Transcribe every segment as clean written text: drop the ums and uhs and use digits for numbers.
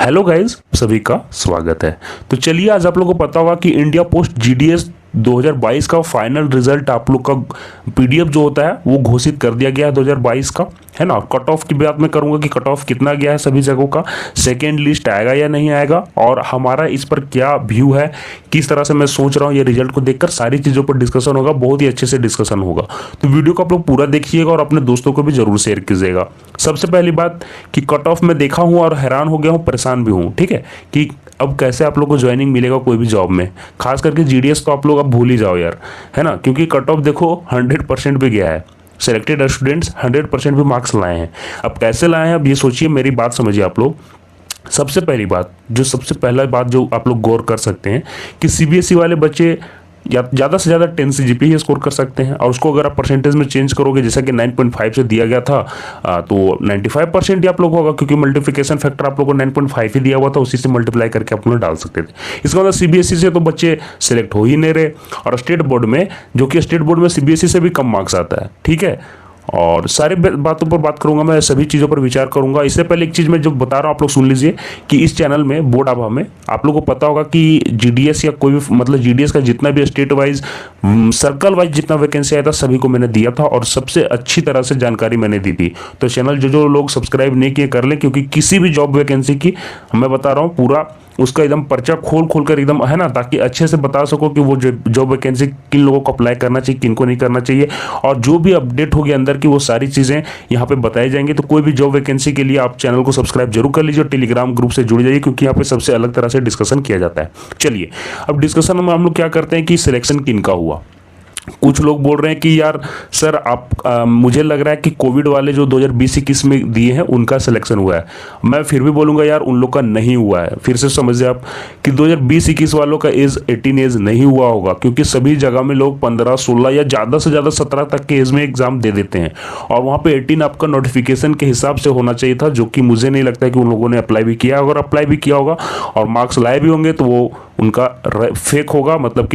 Hello guys, सभी का स्वागत है। तो चलिए, आज आप लोगों को पता होगा कि इंडिया पोस्ट जीडीएस 2022 का फाइनल रिजल्ट आप लोग का पीडीएफ जो होता है वो घोषित कर दिया गया है 2022 का, है ना। कट ऑफ की बात मैं करूंगा कि कट ऑफ कितना गया है सभी जगहों का, सेकेंड लिस्ट आएगा या नहीं आएगा, और हमारा इस पर क्या व्यू है, किस तरह से मैं सोच रहा हूँ ये रिजल्ट को देखकर, सारी चीज़ों पर डिस्कशन होगा। बहुत ही अच्छे से डिस्कशन होगा, तो वीडियो को आप लोग पूरा देखिएगा और अपने दोस्तों को भी जरूर शेयर कीजिएगा। सबसे पहली बात कि कट ऑफ में देखा हूँ और हैरान हो गया हूँ, परेशान भी हूँ, ठीक है, कि अब कैसे आप लोग को ज्वाइनिंग मिलेगा कोई भी जॉब में। खास करके जीडीएस तो आप लोग अब भूल ही जाओ यार, है ना, क्योंकि कट ऑफ देखो 100% पे गया है। सिलेक्टेड स्टूडेंट्स 100% भी मार्क्स लाए हैं। अब कैसे लाए हैं, अब ये सोचिए, मेरी बात समझिए आप लोग। सबसे पहली बात, सबसे पहला बात जो आप लोग गौर कर सकते हैं कि सीबीएसई वाले बच्चे ज़्यादा से ज़्यादा 10 सीजीपीए स्कोर कर सकते हैं, और उसको अगर आप परसेंटेज में चेंज करोगे, जैसा कि 9.5 से दिया गया था, तो 95% ही आप लोग होगा, क्योंकि मल्टीप्लिकेशन फैक्टर आप लोग को 9.5 ही दिया हुआ था, उसी से मल्टीप्लाई करके आप लोग डाल सकते थे। इसका मतलब सीबीएसई से तो बच्चे सिलेक्ट हो ही नहीं रहे, और स्टेट बोर्ड में, जो कि स्टेट बोर्ड में सीबीएसई से भी कम मार्क्स आता है, ठीक है। और सारे बातों पर बात करूंगा मैं, सभी चीज़ों पर विचार करूंगा। इससे पहले एक चीज़ मैं जो बता रहा हूँ आप लोग सुन लीजिए कि इस चैनल में बोर्ड आभा में आप लोगों को पता होगा कि जीडीएस या कोई भी मतलब जीडीएस का जितना भी स्टेट वाइज सर्कल वाइज जितना वैकेंसी आया था सभी को मैंने दिया था, और सबसे अच्छी तरह से जानकारी मैंने दी थी। तो चैनल जो लोग सब्सक्राइब नहीं किए कर लें, क्योंकि किसी भी जॉब वैकेंसी की मैं बता रहा हूँ पूरा उसका एकदम पर्चा खोल कर एकदम, है ना, ताकि अच्छे से बता सको कि वो जॉब वैकेंसी किन लोगों को अप्लाई करना चाहिए, किन को नहीं करना चाहिए, और जो भी अपडेट होगी अंदर की वो सारी चीज़ें यहाँ पे बताई जाएंगी। तो कोई भी जॉब वैकेंसी के लिए आप चैनल को सब्सक्राइब जरूर कर लीजिए और टेलीग्राम ग्रुप से जुड़ जाइए, क्योंकि यहाँ पे सबसे अलग तरह से डिस्कशन किया जाता है। चलिए, अब डिस्कशन में हम लोग क्या करते हैं कि सिलेक्शन किन का हुआ। कुछ लोग बोल रहे हैं कि यार सर मुझे लग रहा है कि कोविड वाले जो 2020-21 में दिए हैं उनका सिलेक्शन हुआ है। मैं फिर भी बोलूंगा यार उन लोग का नहीं हुआ है। फिर से समझिए आप कि 2020-21 वालों का एज 18 एज नहीं हुआ होगा, क्योंकि सभी जगह में लोग 15, 16 या ज़्यादा से ज़्यादा 17 तक के एज में एग्जाम दे देते हैं, और वहाँ पे 18 आपका नोटिफिकेशन के हिसाब से होना चाहिए था, जो कि मुझे नहीं लगता है कि उन लोगों ने अप्लाई भी किया। अगर अप्लाई भी किया होगा और मार्क्स लाए भी होंगे तो वो उनका फेक होगा, मतलब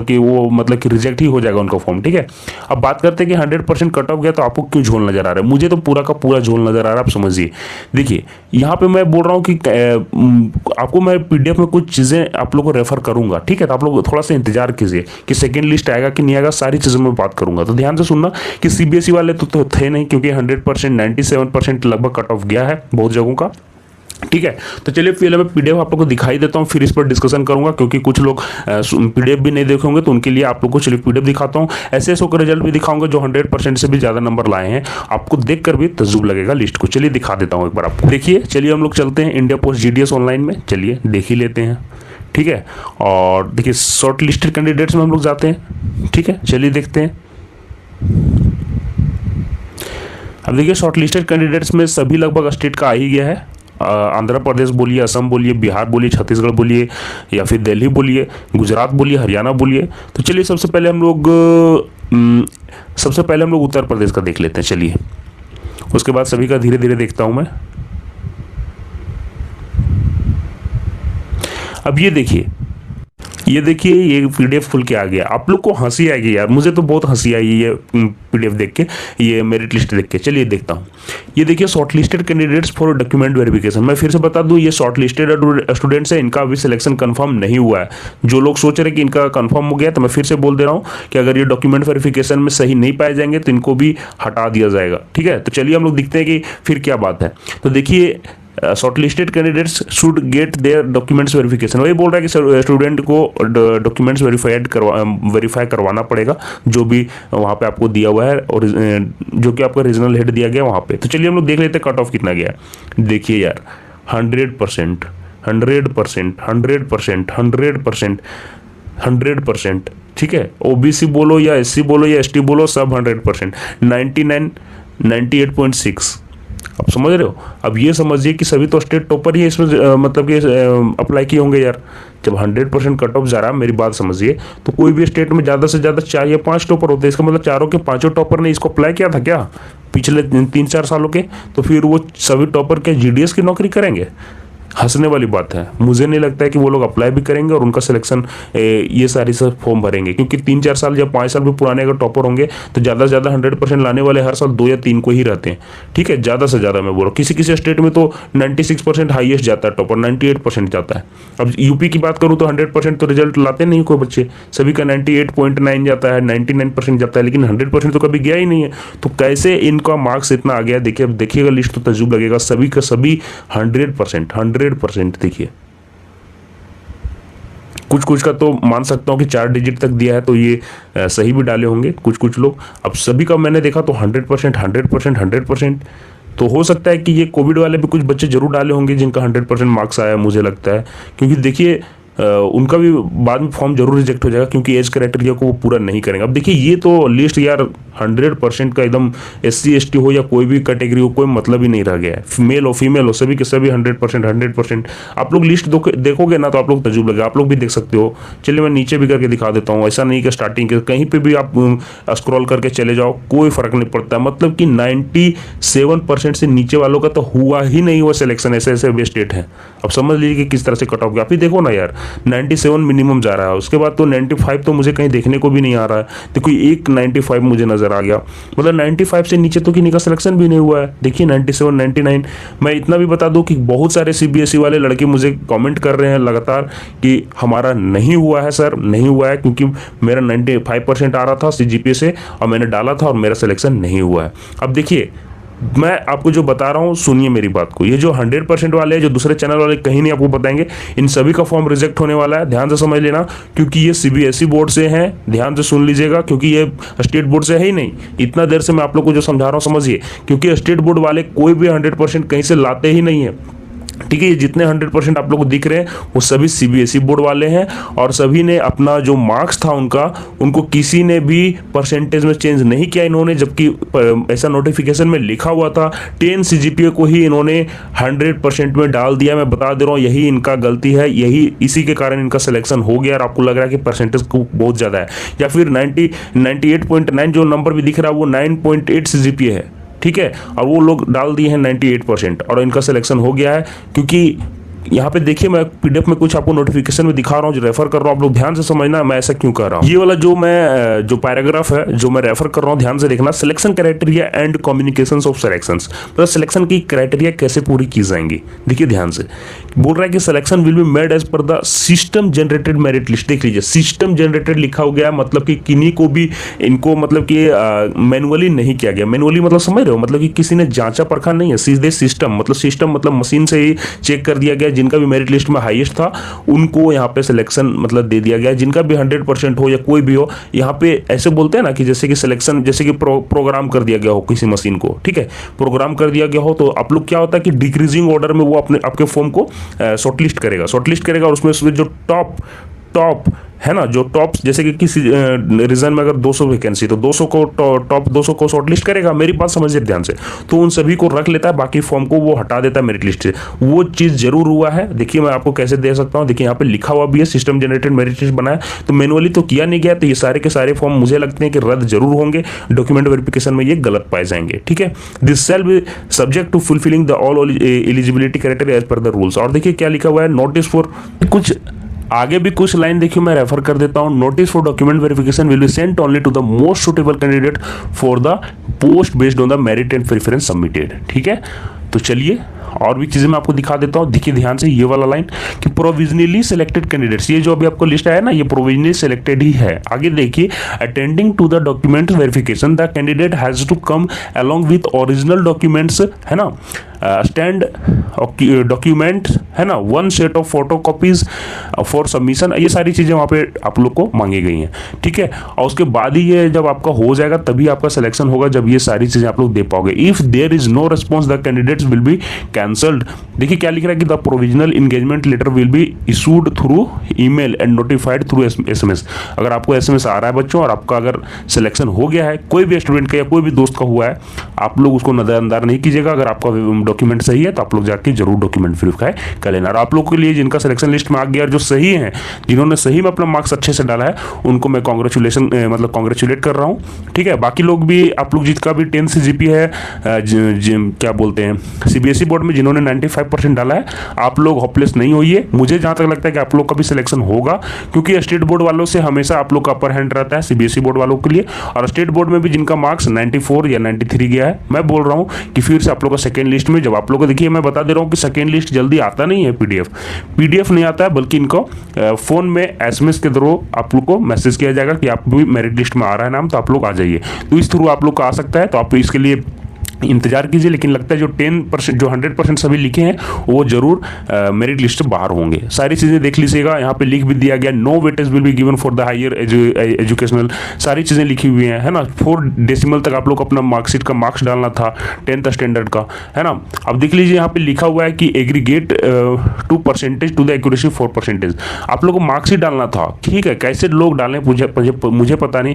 कि रिजेक्ट ही हो जाएगा उनका फॉर्म, ठीक है। अब बात करते हैं कि 100% कट ऑफ गया तो आपको क्यों झोल नजर आ रहा है। मुझे तो पूरा का पूरा झोल नजर आ रहा है। आप समझिए, देखिए यहाँ पे मैं बोल रहा हूँ कि आपको मैं पीडीएफ में कुछ चीज़ें आप लोगों को रेफर करूंगा, ठीक है। तो आप लोग थोड़ा सा इंतजार कीजिए कि सेकेंड लिस्ट आएगा कि नहीं आएगा, सारी चीज़ों में बात करूंगा। तो ध्यान से सुनना कि सीबीएसई वाले तो थे नहीं, क्योंकि 100% 97% लगभग कट ऑफ गया है बहुत जगहों का, ठीक है। तो चलिए पहले मैं पीडीएफ आप लोग को दिखाई देता हूँ, फिर इस पर डिस्कशन करूंगा, क्योंकि कुछ लोग पीडीएफ भी नहीं देखे होंगे, तो उनके लिए आप लोग को चलिए पीडीएफ दिखाता हूँ। एसएसओ का रिजल्ट भी दिखाऊंगा जो 100% से भी ज़्यादा नंबर लाए हैं, आपको देखकर भी तजुब लगेगा लिस्ट को। चलिए दिखा देता हूँ एक बार आपको, देखिए। चलिए हम लोग चलते हैं इंडिया पोस्ट जीडीएस ऑनलाइन में, चलिए देख ही लेते हैं, ठीक है। और देखिए शॉर्ट लिस्टेड कैंडिडेट्स में हम लोग जाते हैं, ठीक है। चलिए देखते हैं। अब देखिए शॉर्ट लिस्टेड कैंडिडेट्स में सभी लगभग स्टेट का आ ही गया है। आंध्र प्रदेश बोलिए, असम बोलिए, बिहार बोलिए, छत्तीसगढ़ बोलिए, या फिर दिल्ली बोलिए, गुजरात बोलिए, हरियाणा बोलिए। तो चलिए सबसे पहले हम लोग उत्तर प्रदेश का देख लेते हैं, चलिए। उसके बाद सभी का धीरे धीरे देखता हूं मैं। अब ये देखिए ये पीडीएफ खुल के आ गया। आप लोग को हंसी आएगी यार, मुझे तो बहुत हंसी आई ये पीडीएफ देख के, ये मेरिट लिस्ट देख के। चलिए देखता हूँ। ये देखिए shortlisted candidates for document verification. मैं फिर से बता दूं, ये शॉर्ट लिस्टेड स्टूडेंट्स है, इनका अभी सिलेक्शन कंफर्म नहीं हुआ है। जो लोग सोच रहे हैं कि इनका कंफर्म हो गया, तो मैं फिर से बोल दे रहा हूँ कि अगर ये डॉक्यूमेंट वेरिफिकेशन में सही नहीं पाए जाएंगे तो इनको भी हटा दिया जाएगा, ठीक है। तो चलिए हम लोग देखते हैं कि फिर क्या बात है। तो देखिए shortlisted candidates should get their documents verification. वही बोल रहा है कि स्टूडेंट को डॉक्यूमेंट्स वेरीफाई करवाना पड़ेगा, जो भी वहाँ पे आपको दिया हुआ है, और जो कि आपका रीजनल हेड दिया गया वहाँ पे। तो चलिए हम लोग देख लेते हैं कट ऑफ कितना गया। देखिए यार 100%, 100%, ठीक है। ओबीसी बोलो या एससी बोलो या एसटी बोलो, सब 100%, 99, 98.6। आप समझ रहे हो। अब ये समझिए कि सभी तो स्टेट टॉपर ही इसमें मतलब कि अप्लाई किए होंगे यार। जब 100% कट ऑफ जा रहा है, मेरी बात समझिए, तो कोई भी स्टेट में ज़्यादा से ज़्यादा 4 या 5 टॉपर होते हैं। इसका मतलब चारों के पांचों टॉपर ने इसको अप्लाई किया था क्या पिछले 3-4 सालों के। तो फिर वो सभी टॉपर के जीडीएस की नौकरी करेंगे। हंसने वाली बात है। मुझे नहीं लगता है कि वो लोग अप्लाई भी करेंगे और उनका सिलेक्शन ये सारी सब फॉर्म भरेंगे, क्योंकि 3-4 साल या 5 साल भी पुराने अगर टॉपर होंगे तो ज़्यादा से ज़्यादा 100% लाने वाले हर साल 2 या 3 को ही रहते हैं। ठीक है, ज़्यादा से ज़्यादा मैं बोल रहा हूँ। किसी किसी स्टेट में तो 96% हाईएस्ट जाता है टॉपर, 98% जाता है। अब यूपी की बात करूँ तो 100% तो रिजल्ट लाते नहीं कोई बच्चे, सभी का 98.9 जाता है, 99% जाता है, लेकिन 100% तो कभी गया ही नहीं है। तो कैसे इनका मार्क्स इतना आ गया? देखिए, अब देखिएगा लिस्ट तो तजुब लगेगा, सभी का सभी 100% देखिए। कुछ कुछ का तो मान सकता हूँ कि 4 डिजिट तक दिया है, तो ये सही भी डाले होंगे कुछ कुछ लोग। अब सभी का मैंने देखा तो 100%। तो हो सकता है कि ये कोविड वाले भी कुछ बच्चे जरूर डाले होंगे जिनका 100% मार्क्स आया, मुझे लगता है, क्योंकि देखिए उनका भी बाद में फॉर्म जरूर रिजेक्ट हो जाएगा, क्योंकि एज क्राइटेरिया को वो पूरा नहीं करेंगे। अब देखिए, ये तो लिस्ट यार 100% का एकदम SC ST हो या कोई भी कैटेगरी हो, कोई मतलब ही नहीं रह गया है। मेल हो फीमेल हो, सभी के सभी 100%। आप लोग लिस्ट देखोगे ना तो आप लोग तजुब लगेगा, आप लोग भी देख सकते हो। चलिए मैं नीचे भी करके दिखा देता हूँ। ऐसा नहीं कि स्टार्टिंग के कहीं पर भी आप स्क्रॉल करके चले जाओ, कोई फर्क नहीं पड़ता। मतलब कि 97% से नीचे वालों का तो हुआ ही नहीं हुआ सिलेक्शन, ऐसे ऐसे वे स्टेट है। अब समझ लीजिए कि किस तरह से कट ऑफ गया। आप ही देखो ना यार, 97 मिनिमम जा रहा है, उसके बाद तो 95 तो मुझे कहीं देखने को भी नहीं आ रहा है। देखो एक 95 मुझे नजर आ गया, मतलब 95 से नीचे तो किसी का सिलेक्शन भी नहीं हुआ है। देखिए 97, 99। मैं इतना भी बता दूं कि बहुत सारे CBSE वाले लड़के मुझे कमेंट कर रहे हैं लगातार कि हमारा नहीं हुआ है सर, नहीं हुआ है, क्योंकि मेरा 95% आ रहा था CGPA से और मैंने डाला था और मेरा सिलेक्शन नहीं हुआ है। अब देखिए, मैं आपको जो बता रहा हूँ, सुनिए मेरी बात को। ये जो 100% वाले हैं, जो दूसरे चैनल वाले कहीं नहीं आपको बताएंगे, इन सभी का फॉर्म रिजेक्ट होने वाला है। ध्यान से समझ लेना, क्योंकि ये CBSE बोर्ड से हैं। ध्यान से सुन लीजिएगा, क्योंकि ये स्टेट बोर्ड से है ही नहीं। इतना देर से मैं आप लोग को जो समझा रहा हूँ समझिए, क्योंकि स्टेट बोर्ड वाले कोई भी 100% कहीं से लाते ही नहीं है। ठीक है, ये जितने 100% आप लोग को दिख रहे हैं वो सभी CBSE बोर्ड वाले हैं, और सभी ने अपना जो मार्क्स था उनको किसी ने भी परसेंटेज में चेंज नहीं किया इन्होंने, जबकि ऐसा नोटिफिकेशन में लिखा हुआ था। 10 CGPA को ही इन्होंने 100% में डाल दिया। मैं बता दे रहा हूँ, यही इनका गलती है, यही इसी के कारण इनका सिलेक्शन हो गया। और आपको लग रहा है कि परसेंटेज बहुत ज़्यादा है, या फिर 98.9 जो नंबर भी दिख रहा है वो 9.8 CGPA है। ठीक है, और वो लोग डाल दिए हैं 98% और इनका सिलेक्शन हो गया है। क्योंकि यहाँ पे देखिए, मैं PDF में कुछ आपको नोटिफिकेशन में दिखा रहा हूँ, जो रेफर कर रहा हूँ, आप लोग ध्यान से समझना मैं ऐसा क्यों कर रहा हूँ। ये वाला जो पैराग्राफ है जो मैं रेफर कर रहा हूँ, ध्यान से देखना। Selection criteria and communications of selections, मतलब सिलेक्शन की क्राइटेरिया कैसे पूरी की जाएंगी। देखिए ध्यान से बोल रहा है कि selection will be made as per the system generated merit list. देख लीजिए, सिस्टम जनरेटेड लिखा हो गया, मतलब कि किन्हीं को भी इनको मतलब कि मैनुअली नहीं किया गया। मैनुअली मतलब समझ रहे हो, मतलब कि किसी ने जांचा परखा नहीं है, सीधे सिस्टम मतलब मशीन से ही चेक कर दिया गया। जिनका भी मेरिट लिस्ट में हाईएस्ट था उनको यहाँ पे सिलेक्शन मतलब दे दिया गया। जिनका भी 100% हो या कोई भी हो, यहाँ पे ऐसे बोलते हैं ना कि जैसे कि सिलेक्शन, जैसे कि प्रोग्राम कर दिया गया हो किसी मशीन को। ठीक है, प्रोग्राम कर दिया गया हो तो आप लोग क्या होता है कि डिक्रीजिंग ऑर्डर में वो आपके फॉर्म को शॉर्टलिस्ट करेगा और उसमें जो टॉप है ना, जो टॉप, जैसे कि किसी रीजन में अगर 200 वैकेंसी तो 200 को टॉप 200 को शॉर्टलिस्ट करेगा। मेरी बात समझिए ध्यान से, तो उन सभी को रख लेता है, बाकी फॉर्म को वो हटा देता है मेरिट लिस्ट से। वो चीज़ जरूर हुआ है। देखिए मैं आपको कैसे दे सकता हूँ, देखिए यहाँ पे लिखा हुआ भी है, सिस्टम जनरेटेड मेरिट लिस्ट बनाया, तो मैनुअली तो किया नहीं गया। तो ये सारे के सारे फॉर्म मुझे लगते हैं कि रद्द जरूर होंगे, डॉक्यूमेंट वेरिफिकेशन में ये गलत पाए जाएंगे। ठीक है, this shall be subject to fulfilling the all eligibility criteria as per the rules. और देखिए क्या लिखा हुआ है, नोटिस फॉर, कुछ आगे भी कुछ लाइन देखिए मैं रेफर कर देता हूं। Notice for document verification will be sent only to the most suitable candidate for the post based on the merit and preference submitted. ठीक है, तो चलिए और भी चीजें मैं आपको दिखा देता हूं। देखिए ध्यान से ये वाला लाइन कि प्रोविजनली सिलेक्टेड कैंडिडेट्स, ये जो अभी आपको लिस्ट आया ना, ये प्रोविजनली सिलेक्टेड ही है। आगे देखिए, attending to the document verification the candidate has to come along with original documents, है ना, स्टैंड डॉक्यूमेंट, है ना, 1 set of photocopies for submission. ये सारी चीजें वहां पे आप लोग को मांगी गई हैं। ठीक है, और उसके बाद ही ये जब आपका हो जाएगा तभी आपका सिलेक्शन होगा, जब ये सारी चीजें आप लोग दे पाओगे। If there is no response the candidates will be cancelled. देखिए क्या लिख रहा है कि the provisional engagement letter will be issued through email and notified through SMS। अगर आपको SMS आ रहा है बच्चों, और आपका अगर सिलेक्शन हो गया है, कोई भी स्टूडेंट का या कोई भी दोस्त का हुआ है, आप लोग उसको नजरअंदाज नहीं कीजिएगा। अगर आपका डॉक्यूमेंट सही है तो आप लोग जाके जरूर डॉक्यूमेंट वेरीफाई कर लेना। और आप लोग के लिए जिनका सिलेक्शन लिस्ट में आ गया, जो सही है, जिन्होंने सही में अपना मार्क्स अच्छे से डाला है, उनको मैं कॉन्ग्रेचुलेट कर रहा हूँ। ठीक है, बाकी लोग भी, आप लोग जिसका भी 10 से जीपी है, क्या बोलते हैं, सीबीएसई बोर्ड में जिन्होंने 95% डाला है, आप लोग होपलेस नहीं होइए। मुझे जहाँ तक लगता है कि आप लोग का भी सिलेक्शन होगा, क्योंकि स्टेट बोर्ड वालों से हमेशा आप लोग का अपर हैंड रहता है सीबीएसई बोर्ड वालों के लिए। और स्टेट बोर्ड में भी जिनका मार्क्स 94 या 93 गया है, मैं बोल रहा हूँ कि फिर से आप लोग का सेकेंड लिस्ट में, जब आप लोग को, देखिए मैं बता दे रहा हूँ कि सेकेंड लिस्ट जल्दी आता नहीं है, पीडीएफ नहीं आता है, बल्कि इनको फोन में एसएमएस के थ्रू आप लोग को मैसेज किया जाएगा कि आप भी मेरिट लिस्ट में आ रहा है नाम, तो आप लोग आ जाइए। तो इस थ्रू आप लोग का आ सकता है, तो आप इसके लिए इंतजार कीजिए। लेकिन लगता है जो 10%, जो 100% सभी लिखे हैं, वो जरूर मेरिट लिस्ट से बाहर होंगे। सारी चीज़ें देख लीजिएगा, यहाँ पे लिख भी दिया गया, no weightage will be given for the higher educational, सारी चीज़ें लिखी हुई हैं, है ना। 4 डेसिमल तक आप लोग अपना मार्कशीट का मार्क्स डालना था 10th स्टैंडर्ड का, है ना। अब देख लीजिए यहाँ पे लिखा हुआ है कि एग्रीगेट 2% टू द एक्यूरेसी 4%, आप लोग को मार्क्सशीट डालना था। ठीक है, कैसे लोग डालें मुझे पता नहीं।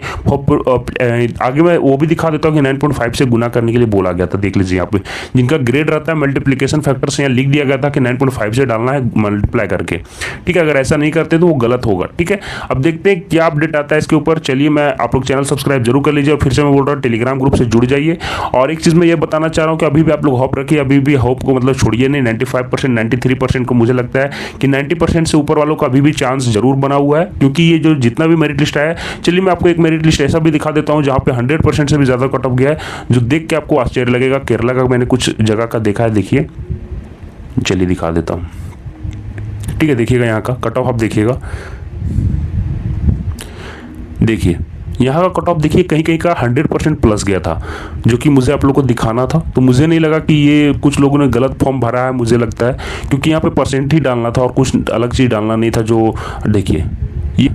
आगे मैं वो भी दिखा देता हूँ कि 9.5 से गुना करने के लिए बोला गया था। देख लीजिए यहाँ पे जिनका ग्रेड रहता है मल्टीप्लिकेशन फैक्टर से, यहाँ लिख दिया गया था कि 9.5 से डालना है मल्टीप्लाई करके। ठीक है, अगर ऐसा नहीं करते तो वो गलत होगा। ठीक है, अब देखते हैं क्या अपडेट आता है इसके ऊपर। चलिए, मैं आप लोग चैनल सब्सक्राइब जरूर कर लीजिए, और फिर से मैं बोल रहा हूँ टेलीग्राम ग्रुप से जुड़ जाइए। और एक चीज़ मैं ये बताना चाह रहा हूँ कि अभी भी आप लोग होप रखिए, अभी भी होप को मतलब छोड़िए नहीं। 95%, 93% को मुझे लगता है कि 90% से ऊपर वालों का अभी भी चांस जरूर बना हुआ है, क्योंकि ये जो जितना भी मेरिट लिस्ट आया है, चलिए मैं आपको एक मेरिट लिस्ट ऐसा भी दिखा देता हूँ जहाँ पे 100% से भी ज़्यादा कट ऑफ गया है, जो देख के आपको आश्चर्य लगेगा। केरला का मैंने कुछ जगह का देखा है, देखिए, चलिए दिखा देता हूँ। ठीक है, देखिएगा यहाँ का कट ऑफ, आप देखिएगा, देखिए यहाँ का कट ऑफ देखिए, कहीं कहीं का 100% प्लस गया था, जो कि मुझे आप लोग को दिखाना था। तो मुझे नहीं लगा कि ये कुछ लोगों ने गलत फॉर्म भरा है, मुझे लगता है, क्योंकि यहाँ पे परसेंट ही डालना था और कुछ अलग चीज़ डालना नहीं था। जो देखिए, ये